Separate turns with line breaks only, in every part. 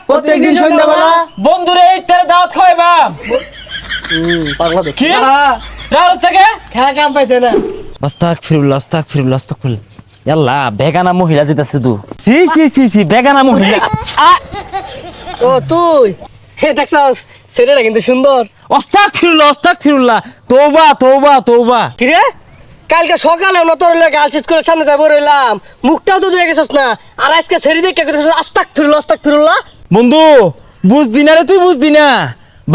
প্রত্যেকদিন সন্ধ্যাবেলা
বন্ধুরে ইফতারে দাওয়াত খাওয়াইবাম।
পাগলা তো
কি রাউস থেকে
খেলা কাম পাইছে না
আস্তাগফিরুল্লাহ আস্তাগফিরুল্লাহ আস্তাগফিরুল্লাহ। আল্লাহ বেগানা মহিলা যেতেছে তো সি বেগানা মহিলা।
ও তুই হে দেখছস ছেলেটা কিন্তু সুন্দর
আস্তাগফিরুল্লাহ আস্তাগফিরুল্লাহ। তওবা তওবা তওবা।
কি রে কালকে সকালে না তোর গার্লস স্কুলের সামনে যাবো রইলাম মুখটাও তো দিয়ে গেছস না আর আজকে ছেড়ে দেখে আস্তাগফিরুল্লাহ
বন্ধু বুঝদি না রে, তুই বুঝদি না।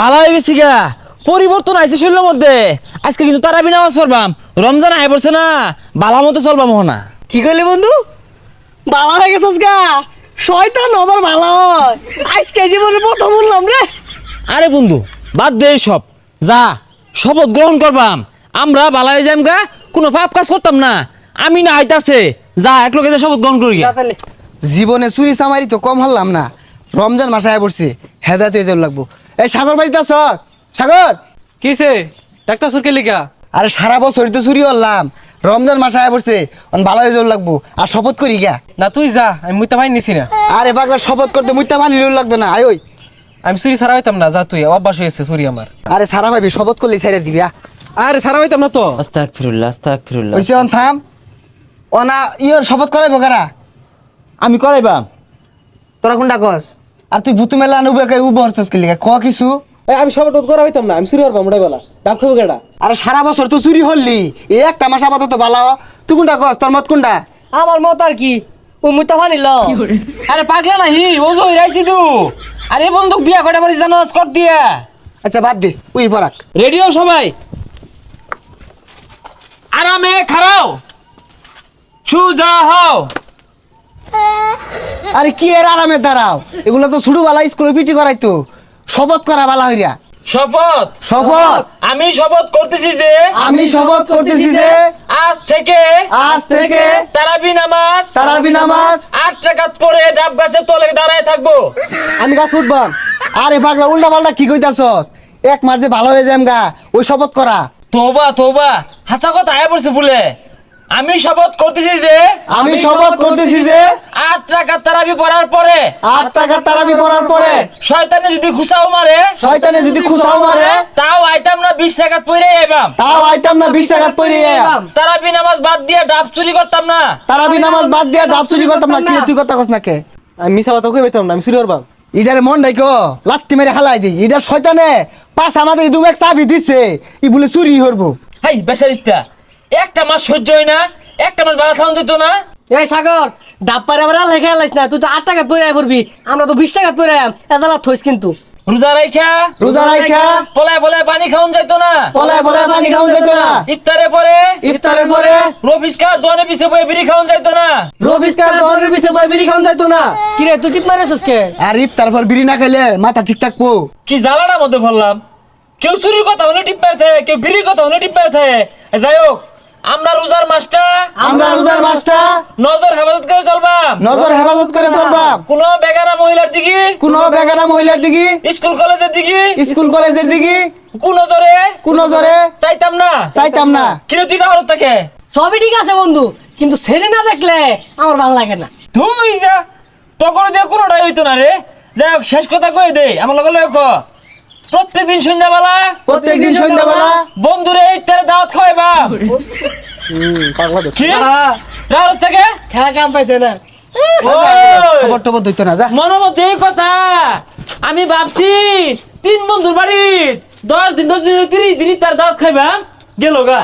ভালো হয়ে গেছি গা, পরিবর্তন আইছে শরীরের মধ্যে। আজকে কিন্তু তারাবি নামাজ পড়বাম, রমজান আয় পড়ছে না, ভালো মতো চলবাম না।
কি করলি বন্ধু ভালো হয়ে গেছস গা শয়তান আবার ভালো হয় আজকে জীবনে প্রথম বললাম রে
আরে বন্ধু বাদ দে সব, যা শপথ গ্রহণ করবাম। আমরা ভালো হয়ে যাম গা, কোনো পাপ কাজ করতাম না। আমি না আইতাছে, যা এক লোকে শপথ গ্রহণ করি।
তাহলে
জীবনে চুরি চামারি তো কম হলাম না, রমজান মাসে আয় পড়ছি, হেদায়ত হয়ে যাওয়ার লাগবো। এই সাগর বাড়িতে আসস? সাগর
কিসে ডাক্তার সুরকে লিখা
আরে সারা বছরই তো চুরি হলাম, রমজান মাসে আয় পড়ছে, ভালো হয়ে যাওয়ার লাগবো। আর শপথ করি গা।
না তুই যা আমি মুইতা ভাই নিছি না
আরে পাগলা শপথ করতে মুইতা পানি লাগতো না, আয় ওই।
আমি চুরি ছাড়া হইতাম না যা তুই অভ্যাস হয়েছে চুরি আমার
আরে সারা ভাবি শপথ করলে ছেড়ে দিবি।
আরে ছাড়া হইতাম না তো
আস্তাগফিরুল্লাহ আস্তাগফিরুল্লাহ।
ওইসে থাম অনা ইয়র শপথ করাইবো কারা?
আমি করাইবাম।
তোরা কোনটা কস? আর তুই ভুতু মেলা উবে হরছস কি লিগা? ক কিছু
আমি সব টোট করা হইতাম না আমি চুরি করবাম ওটাই বলা ডাব খাবো কেডা
আরে সারা বছর তো চুরি হলি, এই একটা মাস আপাতত ভালো। তুই কোনটা কস? তোর মত কোনটা?
আমার মত আর কি ও মুইতা ভাই নিল
আরে পাগলা নাহি ওজো হইরাইছি তু। আরে বন্ধু বিয়া কটা পারিস জানোস কর দিয়া।
আচ্ছা বাদ দে, উই পরাক।
রেডিও সবাই আরামে খাড়াও, সুজা হও।
আরে কি এর আরামে দাঁড়াও, এগুলো তো ছুটু বালা স্কুলে পিটি করাইতো। শপথ করা বালা হইরা।
শপথ
শপথ
আমি শপথ করতেছি যে
আমি শপথ করতেছি যে
আজ থেকে তারাবি নামাজ 8 রাকাত পড়ে ডাব গাছের তলে দাঁড়ায় থাকবো।
আমি গাছ উঠবাম
আরে পাগলা উল্টা পাল্টা কি কইতাছস? এক মাস যে ভালো হয়ে যাম গা, ওই শপথ করা।
তওবা তওবা, হাসা কথা আয়া পড়ছে ভুলে। আমি শপথ করতেছি যে
আমি শপথ করতেছি যে
8 রাকাত তারাবি পড়ার পরে
8 টাকা তারাবি পড়ার পরে
শয়তানে যদি খুসাও মারে
শয়তানে যদি খুশাও মারে
তাও আইতাম না 20 রাকাত পড়ে আইবাম।
তাও আইতাম না 20 টাকা পড়ে আইতাম।
তারাবি নামাজ বাদ দিয়ে ডাব চুরি করতাম না।
তারাবি নামাজ বাদ দিয়া ডাব চুরি করতাম না। কি তুই কথা কস না কে?
আমি মিছা কথা কই পাইতাম না আমি চুরি করবাম
ইডারে মন নাই কো লাত্তি মেরে হালাই দি। ইডা শয়তানে পাঁচ আমাদের দুমেক চাবি দিছে, ই বলে চুরি করবো।
হাই বেচারিস্তা, একটা মাস সহ্য হয় না, একটা মাস ভালো খাওয়া যেত না।
এই সাগর ডাব পারে আবার লেখা লাইছ না তুই তো 8 টাকা পড়ে আই পড়বি আমরা তো 20 টাকা পড়ে আম এজালা থইস কিন্তু
রোজা রাইখা পলায় পলায় পানি খাওয়ান যাইতো না।
পলায় পলায় পানি খাওয়া যেত না।
ইফতারের পরে রফিসকার দোকানে পিছে বই বিড়ি খাওয়ান যাইতো না।
রবিস্কার দোকানের পিছে বই বিড়ি খাওয়া যাইতো না কি রে তুই টিপ মারেছস কে
আর ইফতার পর বিড়ি না খাইলে মাথা ঠিক থাকবো।
কি জ্বালাটার মধ্যে বললাম, কেউ চুরির কথা হলে টিপ মারতে, কেউ বিড়ির কথা হলে টিপ মারতে। যাই হোক আমরা রোজার মাসটা নজর হেফাজত করে চলবাম। কোন বেগানা মহিলার দিকে স্কুল কলেজের দিকে কোন নজরে চাইতাম না। কিরে তুই না হরত থাকে
সবই ঠিক আছে বন্ধু কিন্তু ছেলে না দেখলে আমার ভালো লাগে না
তুই যা তখন দিয়ে কোনোটাই হইতো না রে। যাই হোক শেষ কথা কই দে আমার লগে প্রত্যেকদিন সন্ধ্যাবেলা বন্ধুরে ইফতারে দাওয়াত খাওয়াইবা।
পাগলা তো
কি রাউস থেকে
খেলা কাম পাইছে না
খবর টবর দইতো না যা।
মনের মধ্যে এই কথা আমি ভাবছি 3 বন্ধুর বাড়ি 10 দিন 30 দিন তার দাওয়াত খাইবা গেল গা।